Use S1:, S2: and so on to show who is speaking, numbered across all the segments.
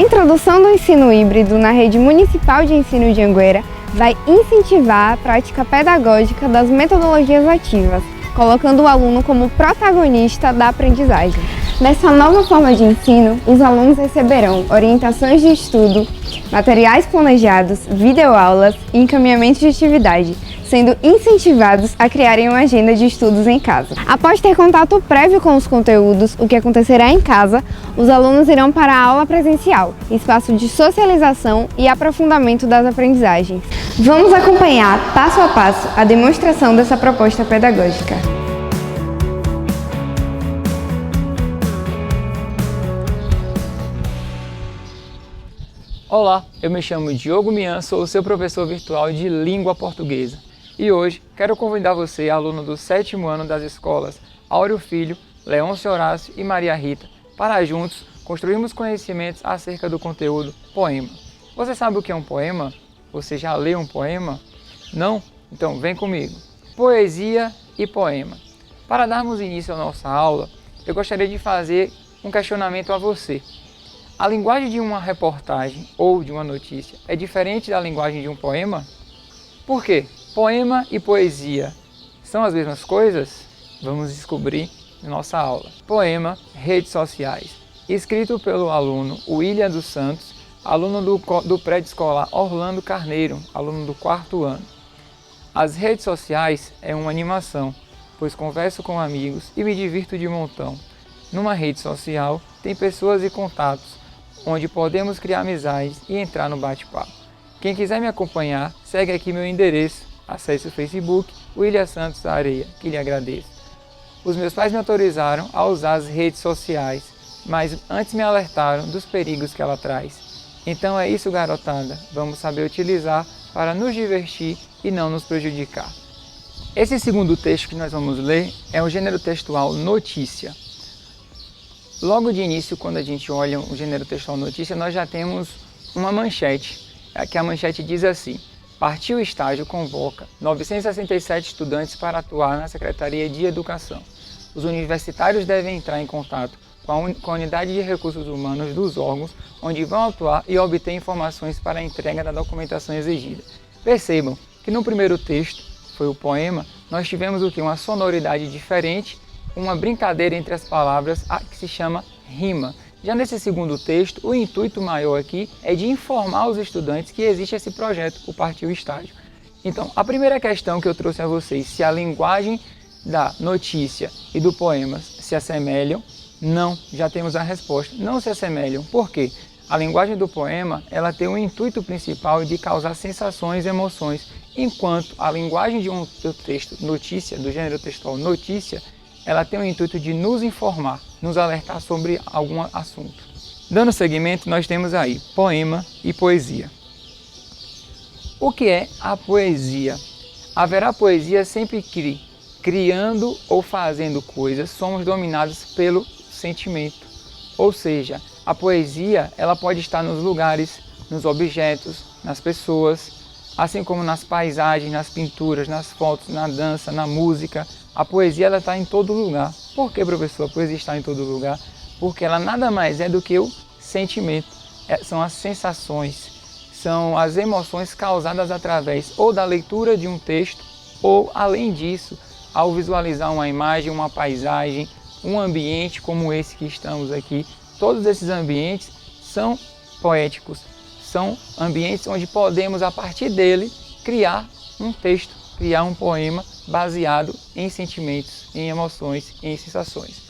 S1: introdução do ensino híbrido na rede municipal de ensino de Anguera vai incentivar a prática pedagógica das metodologias ativas, colocando o aluno como protagonista da aprendizagem. Nessa nova forma de ensino, os alunos receberão orientações de estudo, materiais planejados, videoaulas e encaminhamentos de atividade, sendo incentivados a criarem uma agenda de estudos em casa. Após ter contato prévio com os conteúdos, o que acontecerá em casa, os alunos irão para a aula presencial, espaço de socialização e aprofundamento das aprendizagens. Vamos acompanhar, passo a passo, a demonstração dessa proposta pedagógica.
S2: Olá, eu me chamo Diogo Mian, sou o seu professor virtual de língua portuguesa. E hoje quero convidar você, aluno do 7º ano das escolas Áureo Filho, Leôncio Horácio e Maria Rita, para juntos construirmos conhecimentos acerca do conteúdo poema. Você sabe o que é um poema? Você já leu um poema? Não? Então vem comigo. Poesia e poema. Para darmos início à nossa aula, eu gostaria de fazer um questionamento a você. A linguagem de uma reportagem ou de uma notícia é diferente da linguagem de um poema? Por quê? Poema e poesia são as mesmas coisas? Vamos descobrir na nossa aula. Poema, redes sociais. Escrito pelo aluno William dos Santos, aluno do pré-escolar Orlando Carneiro, aluno do 4º ano. As redes sociais é uma animação, pois converso com amigos e me divirto de montão. Numa rede social tem pessoas e contatos, onde podemos criar amizades e entrar no bate-papo. Quem quiser me acompanhar, segue aqui meu endereço, acesse o Facebook, William Santos Areia, que lhe agradeço. Os meus pais me autorizaram a usar as redes sociais, mas antes me alertaram dos perigos que ela traz. Então é isso, garotada, vamos saber utilizar para nos divertir e não nos prejudicar. Esse segundo texto que nós vamos ler é o gênero textual notícia. Logo de início, quando a gente olha o gênero textual notícia, nós já temos uma manchete, que a manchete diz assim: Partiu Estágio convoca 967 estudantes para atuar na Secretaria de Educação. Os universitários devem entrar em contato com a Unidade de Recursos Humanos dos órgãos, onde vão atuar e obter informações para a entrega da documentação exigida. Percebam que no primeiro texto, foi o poema, nós tivemos o que? Uma sonoridade diferente, uma brincadeira entre as palavras que se chama rima. Já nesse segundo texto, o intuito maior aqui é de informar os estudantes que existe esse projeto, o Partiu Estágio. Então, a primeira questão que eu trouxe a vocês, se a linguagem da notícia e do poema se assemelham, não, já temos a resposta, não se assemelham. Por quê? A linguagem do poema, ela tem o intuito principal de causar sensações e emoções, enquanto a linguagem do texto notícia, do gênero textual notícia, ela tem o intuito de nos informar, nos alertar sobre algum assunto. Dando seguimento, nós temos aí poema e poesia. O que é a poesia? Haverá poesia sempre que, criando ou fazendo coisas, somos dominados pelo sentimento. Ou seja, a poesia ela pode estar nos lugares, nos objetos, nas pessoas, assim como nas paisagens, nas pinturas, nas fotos, na dança, na música. A poesia ela está em todo lugar. Por que, professor, a poesia está em todo lugar? Porque ela nada mais é do que o sentimento. São as sensações, são as emoções causadas através ou da leitura de um texto ou, além disso, ao visualizar uma imagem, uma paisagem, um ambiente como esse que estamos aqui. Todos esses ambientes são poéticos, são ambientes onde podemos, a partir dele, criar um texto, criar um poema baseado em sentimentos, em emoções, em sensações.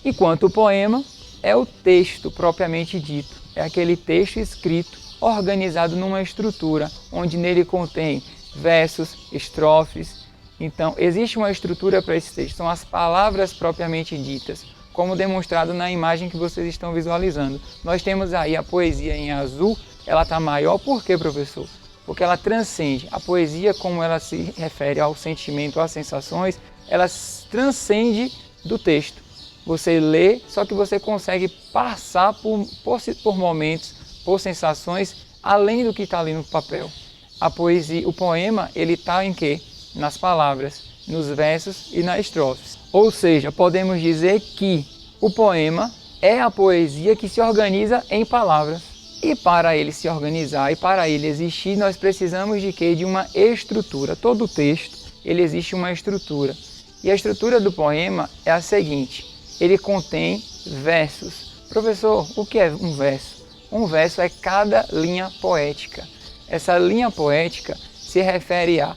S2: Enquanto o poema é o texto propriamente dito, é aquele texto escrito, organizado numa estrutura, onde nele contém versos, estrofes. Então, existe uma estrutura para esse texto, são as palavras propriamente ditas, como demonstrado na imagem que vocês estão visualizando. Nós temos aí a poesia em azul, ela está maior, por quê, professor? Porque ela transcende. A poesia, como ela se refere ao sentimento, às sensações, ela transcende do texto. Você lê, só que você consegue passar por momentos, por sensações, além do que está ali no papel. A poesia, o poema, ele está em quê? Nas palavras, nos versos e nas estrofes. Ou seja, podemos dizer que o poema é a poesia que se organiza em palavras. E para ele se organizar e para ele existir, nós precisamos de quê? De uma estrutura. Todo texto, ele existe uma estrutura. E a estrutura do poema é a seguinte: ele contém versos. Professor, o que é um verso? Um verso é cada linha poética. Essa linha poética se refere a...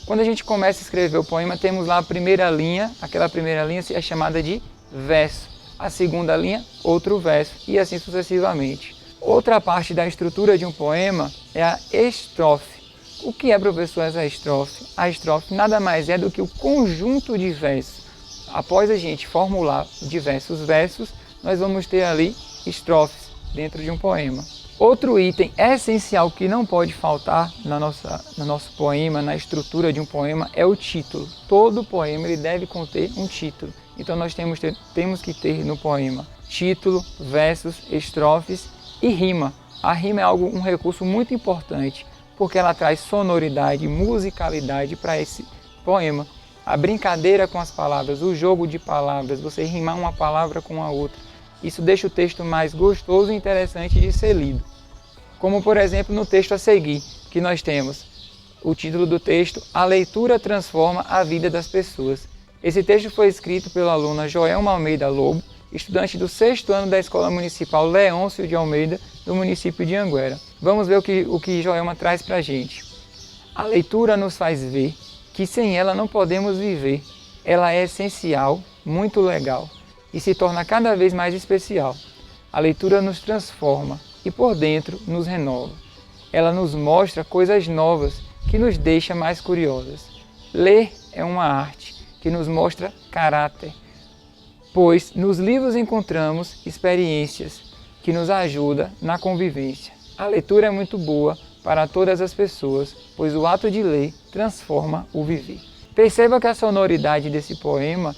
S2: Quando a gente começa a escrever o poema, temos lá a primeira linha, aquela primeira linha é chamada de verso. A segunda linha, outro verso, e assim sucessivamente. Outra parte da estrutura de um poema é a estrofe. O que é, professor, essa estrofe? A estrofe nada mais é do que o conjunto de versos. Após a gente formular diversos versos, nós vamos ter ali estrofes dentro de um poema. Outro item essencial que não pode faltar no nosso poema, na estrutura de um poema, é o título. Todo poema ele deve conter um título. Então nós temos que ter no poema título, versos, estrofes e rima. A rima é um recurso muito importante, porque ela traz sonoridade, musicalidade para esse poema. A brincadeira com as palavras, o jogo de palavras, você rimar uma palavra com a outra. Isso deixa o texto mais gostoso e interessante de ser lido. Como, por exemplo, no texto a seguir, que nós temos o título do texto, A Leitura Transforma a Vida das Pessoas. Esse texto foi escrito pela aluna Joelma Almeida Lobo, estudante do 6º ano da Escola Municipal Leôncio de Almeida, do município de Anguera. Vamos ver o que Joelma traz para a gente. A leitura nos faz ver que sem ela não podemos viver. Ela é essencial, muito legal, e se torna cada vez mais especial. A leitura nos transforma e por dentro nos renova. Ela nos mostra coisas novas que nos deixa mais curiosas. Ler é uma arte que nos mostra caráter, pois nos livros encontramos experiências que nos ajudam na convivência. A leitura é muito boa para todas as pessoas, pois o ato de ler transforma o viver. Perceba que a sonoridade desse poema,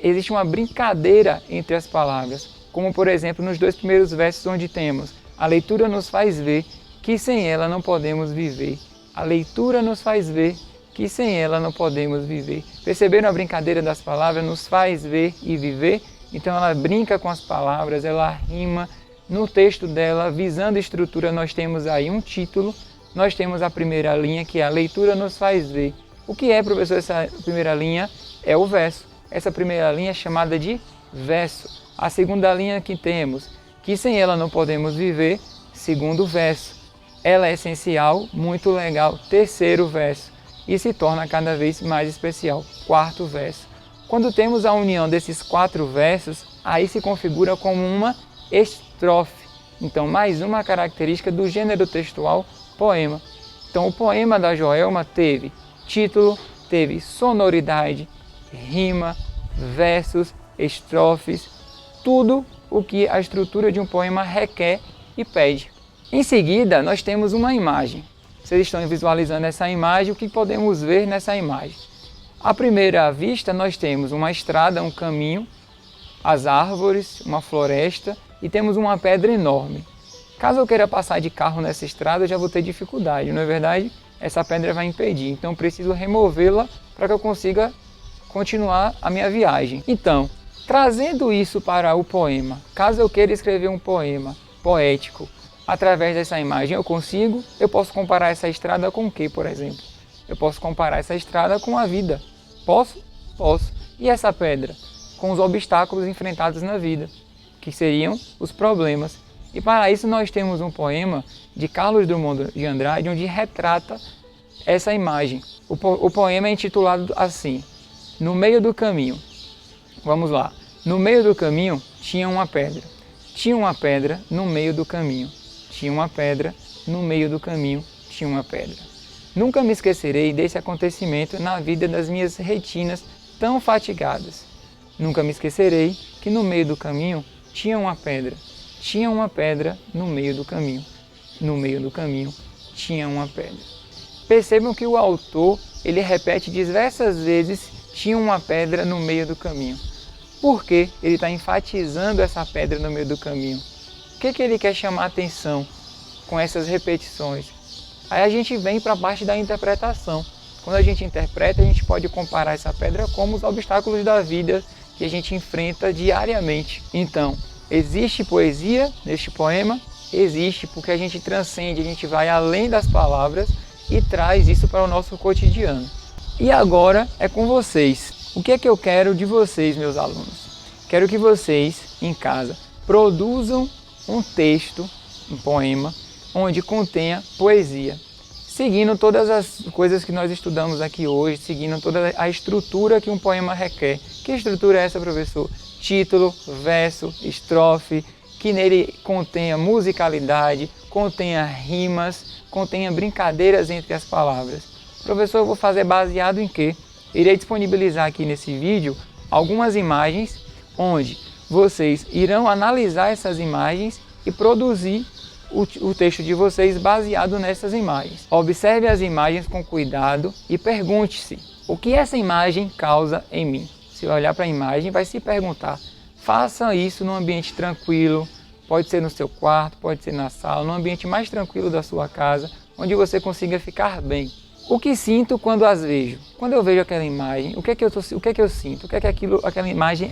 S2: existe uma brincadeira entre as palavras, como por exemplo nos 2 primeiros versos onde temos: a leitura nos faz ver que sem ela não podemos viver. A leitura nos faz ver que sem ela não podemos viver. Perceberam a brincadeira das palavras? Nos faz ver e viver. Então ela brinca com as palavras, ela rima. No texto dela, visando estrutura, nós temos aí um título, nós temos a primeira linha, que é a leitura nos faz ver. O que é, professor, essa primeira linha? É o verso. Essa primeira linha é chamada de verso. A segunda linha que temos, que sem ela não podemos viver, segundo verso. Ela é essencial, muito legal, terceiro verso. E se torna cada vez mais especial, quarto verso. Quando temos a união desses 4 versos, aí se configura como uma estrofe. Então, mais uma característica do gênero textual poema. Então, o poema da Joelma teve título, teve sonoridade, rima, versos, estrofes, tudo o que a estrutura de um poema requer e pede. Em seguida, nós temos uma imagem. Vocês estão visualizando essa imagem, o que podemos ver nessa imagem? À primeira vista, nós temos uma estrada, um caminho, as árvores, uma floresta e temos uma pedra enorme. Caso eu queira passar de carro nessa estrada, eu já vou ter dificuldade, não é verdade? Essa pedra vai impedir, então eu preciso removê-la para que eu consiga continuar a minha viagem. Então, trazendo isso para o poema, caso eu queira escrever um poema poético, através dessa imagem eu posso comparar essa estrada com o que, por exemplo? Eu posso comparar essa estrada com a vida. Posso? Posso. E essa pedra? Com os obstáculos enfrentados na vida, que seriam os problemas. E para isso nós temos um poema de Carlos Drummond de Andrade, onde retrata essa imagem. O poema é intitulado assim: No meio do caminho. Vamos lá. No meio do caminho tinha uma pedra. Tinha uma pedra no meio do caminho. Tinha uma pedra, no meio do caminho tinha uma pedra. Nunca me esquecerei desse acontecimento na vida das minhas retinas tão fatigadas. Nunca me esquecerei que no meio do caminho tinha uma pedra. Tinha uma pedra no meio do caminho. No meio do caminho tinha uma pedra. Percebam que o autor, ele repete diversas vezes, tinha uma pedra no meio do caminho. Por que ele está enfatizando essa pedra no meio do caminho? O que ele quer chamar a atenção com essas repetições? Aí a gente vem para a parte da interpretação. Quando a gente interpreta, a gente pode comparar essa pedra como os obstáculos da vida que a gente enfrenta diariamente. Então, existe poesia neste poema? Existe, porque a gente transcende, a gente vai além das palavras e traz isso para o nosso cotidiano. E agora é com vocês. O que é que eu quero de vocês, meus alunos? Quero que vocês, em casa, produzam um texto, um poema, onde contenha poesia, seguindo todas as coisas que nós estudamos aqui hoje, seguindo toda a estrutura que um poema requer. Que estrutura é essa, professor? Título, verso, estrofe, que nele contenha musicalidade, contenha rimas, contenha brincadeiras entre as palavras. Professor, eu vou fazer baseado em quê? Irei disponibilizar aqui nesse vídeo algumas imagens onde vocês irão analisar essas imagens e produzir o texto de vocês baseado nessas imagens. Observe as imagens com cuidado e pergunte-se: o que essa imagem causa em mim? Se olhar para a imagem, vai se perguntar. Faça isso num ambiente tranquilo, pode ser no seu quarto, pode ser na sala, num ambiente mais tranquilo da sua casa, onde você consiga ficar bem. O que sinto quando as vejo? Quando eu vejo aquela imagem, o que é que eu sinto? O que é que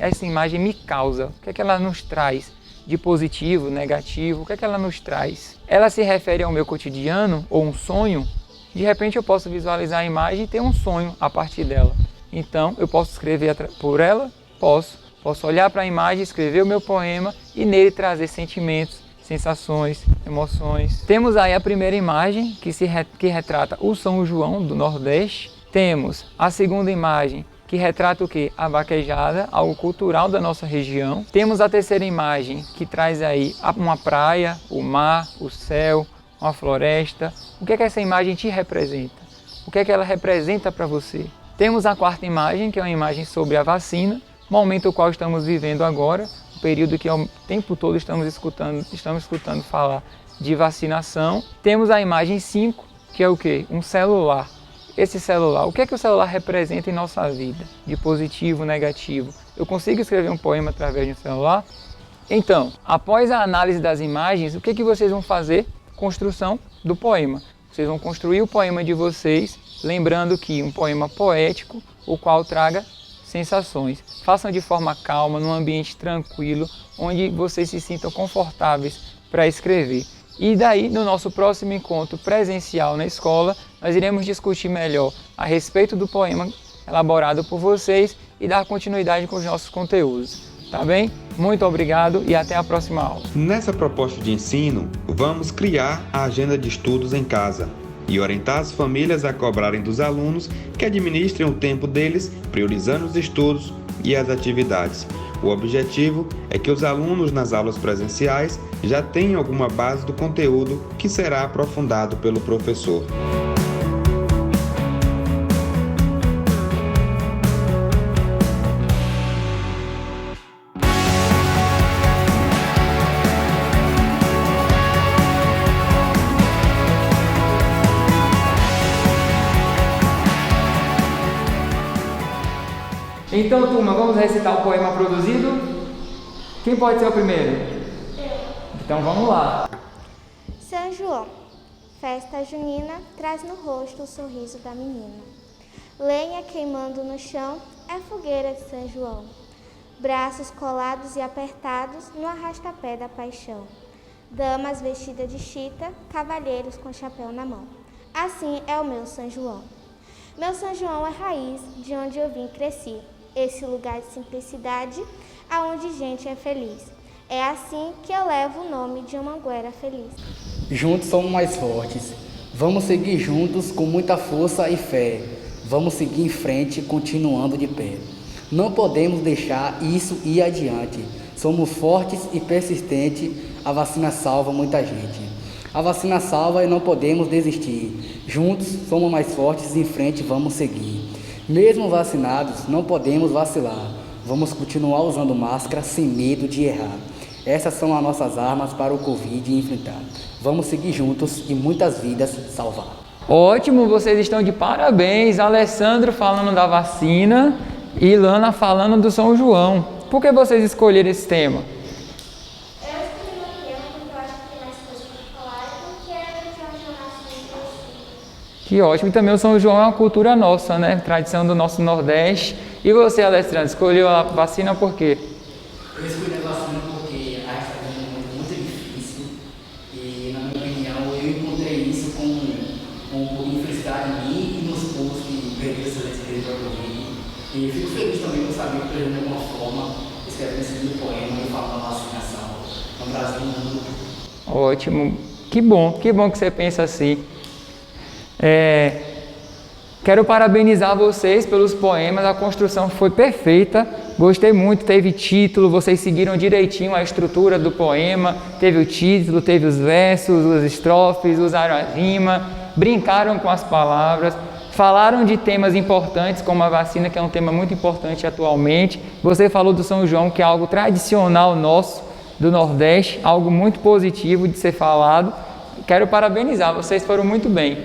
S2: essa imagem me causa? O que é que ela nos traz de positivo, negativo? O que é que ela nos traz? Ela se refere ao meu cotidiano ou um sonho? De repente eu posso visualizar a imagem e ter um sonho a partir dela. Então eu posso escrever por ela? Posso olhar para a imagem, escrever o meu poema e nele trazer sentimentos, sensações, emoções. Temos aí a primeira imagem que retrata o São João do Nordeste. Temos a segunda imagem que retrata o quê? A vaquejada, algo cultural da nossa região. Temos a terceira imagem que traz aí uma praia, o mar, o céu, uma floresta. O que é que essa imagem te representa? O que é que ela representa para você? Temos a quarta imagem, que é uma imagem sobre a vacina, momento o qual estamos vivendo agora, um período que ao tempo todo estamos escutando falar de vacinação. Temos a imagem 5, que é o quê? Um celular. Esse celular, o que é que o celular representa em nossa vida? De positivo, negativo. Eu consigo escrever um poema através de um celular? Então, após a análise das imagens, o que é que vocês vão fazer? Construção do poema. Vocês vão construir o poema de vocês, lembrando que um poema poético, o qual traga sensações. Façam de forma calma, num ambiente tranquilo, onde vocês se sintam confortáveis para escrever. E daí, no nosso próximo encontro presencial na escola, nós iremos discutir melhor a respeito do poema elaborado por vocês e dar continuidade com os nossos conteúdos. Tá bem? Muito obrigado e até a próxima aula.
S3: Nessa proposta de ensino, vamos criar a agenda de estudos em casa e orientar as famílias a cobrarem dos alunos que administrem o tempo deles, priorizando os estudos e as atividades. O objetivo é que os alunos nas aulas presenciais já tenham alguma base do conteúdo que será aprofundado pelo professor.
S2: Então, turma, vamos recitar o poema produzido? Quem pode ser o primeiro?
S4: Eu.
S2: Então, vamos lá.
S4: São João, festa junina, traz no rosto o sorriso da menina. Lenha queimando no chão, é fogueira de São João. Braços colados e apertados no arrastapé da paixão. Damas vestidas de chita, cavalheiros com chapéu na mão. Assim é o meu São João. Meu São João é raiz de onde eu vim e cresci. Esse lugar de simplicidade, aonde gente é feliz. É assim que eu levo o nome de uma Anguera feliz.
S5: Juntos somos mais fortes. Vamos seguir juntos com muita força e fé. Vamos seguir em frente, continuando de pé. Não podemos deixar isso ir adiante. Somos fortes e persistentes. A vacina salva muita gente. A vacina salva e não podemos desistir. Juntos somos mais fortes e em frente vamos seguir. Mesmo vacinados, não podemos vacilar. Vamos continuar usando máscara sem medo de errar. Essas são as nossas armas para o Covid enfrentar. Vamos seguir juntos e muitas vidas salvar.
S2: Ótimo, vocês estão de parabéns. Alessandro falando da vacina e Lana falando do São João. Por que vocês escolheram esse tema?
S4: Eu escolhi o tema porque eu acho que tem mais coisas para falar e porque é de onde eu nasci.
S2: Que ótimo. E também o São João é uma cultura nossa, né? Tradição do nosso Nordeste. E você, Alessandro, escolheu a vacina por quê?
S5: Eu escolhi a vacina porque a gente está vivendo um momento muito difícil e, na minha opinião, eu encontrei isso com um pouco de felicidade em mim e nos povos que perderam seus entes queridos para Covid. E fico feliz também por saber que, de alguma forma, escrevendo esse livro poema e falando da vacinação no Brasil e no mundo.
S2: Ótimo, que bom que você pensa assim. Quero parabenizar vocês pelos poemas, a construção foi perfeita, gostei muito, teve título, vocês seguiram direitinho a estrutura do poema, teve o título, teve os versos, as estrofes, usaram a rima, brincaram com as palavras, falaram de temas importantes como a vacina, que é um tema muito importante atualmente. Você falou do São João, que é algo tradicional nosso, do Nordeste, algo muito positivo de ser falado. Quero parabenizar, vocês foram muito bem,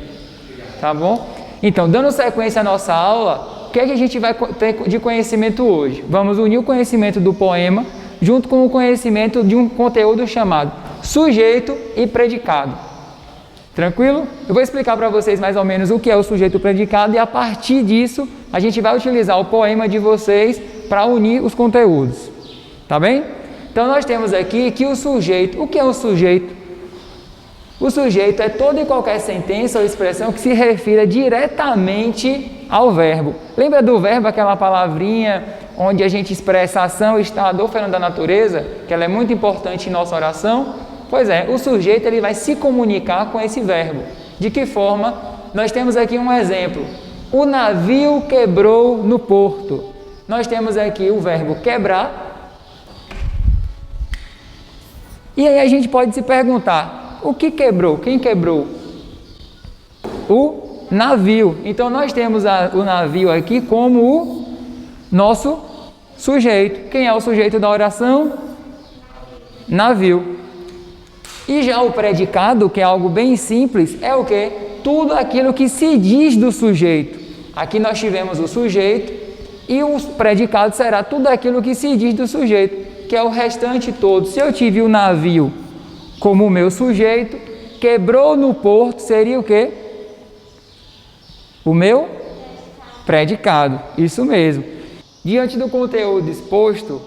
S2: tá bom? Então, dando sequência à nossa aula, o que é que a gente vai ter de conhecimento hoje? Vamos unir o conhecimento do poema junto com o conhecimento de um conteúdo chamado sujeito e predicado. Tranquilo? Eu vou explicar para vocês mais ou menos o que é o sujeito e o predicado e a partir disso a gente vai utilizar o poema de vocês para unir os conteúdos. Tá bem? Então nós temos aqui que o sujeito, o que é o sujeito? O sujeito é toda e qualquer sentença ou expressão que se refira diretamente ao verbo. Lembra do verbo, aquela palavrinha onde a gente expressa ação, estado ou fenômeno da natureza, que ela é muito importante em nossa oração? Pois é, o sujeito ele vai se comunicar com esse verbo. De que forma? Nós temos aqui um exemplo. O navio quebrou no porto. Nós temos aqui o verbo quebrar. E aí a gente pode se perguntar, o que quebrou? Quem quebrou? O navio. Então nós temos o navio aqui como o nosso sujeito. Quem é o sujeito da oração? Navio. E já o predicado, que é algo bem simples, é o quê? Tudo aquilo que se diz do sujeito. Aqui nós tivemos o sujeito e o predicado será tudo aquilo que se diz do sujeito, que é o restante todo. Se eu tive o navio como o meu sujeito, quebrou no porto, seria o quê? O meu predicado, isso mesmo. Diante do conteúdo exposto,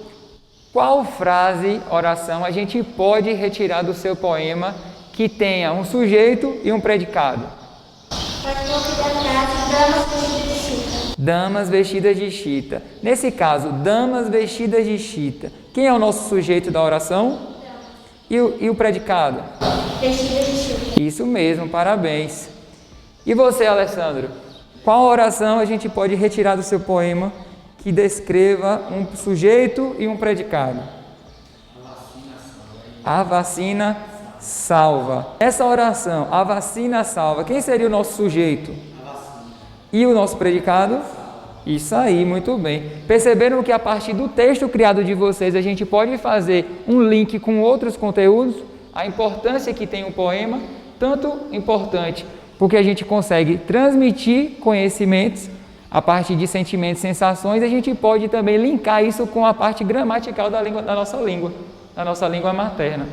S2: qual frase, oração, a gente pode retirar do seu poema que tenha um sujeito e um predicado? Damas vestidas de chita. Nesse caso, damas vestidas de chita. Quem é o nosso sujeito da oração? E o predicado? Vestidas de chita. Isso mesmo, parabéns. E você, Alessandro? Qual oração a gente pode retirar do seu poema que descreva um sujeito e um predicado? A vacina salva. Essa oração, a vacina salva, quem seria o nosso sujeito? E o nosso predicado? Isso aí, muito bem. Perceberam que a partir do texto criado de vocês, a gente pode fazer um link com outros conteúdos? A importância que tem o poema, tanto importante porque a gente consegue transmitir conhecimentos a partir de sentimentos e sensações, a gente pode também linkar isso com a parte gramatical da nossa língua materna.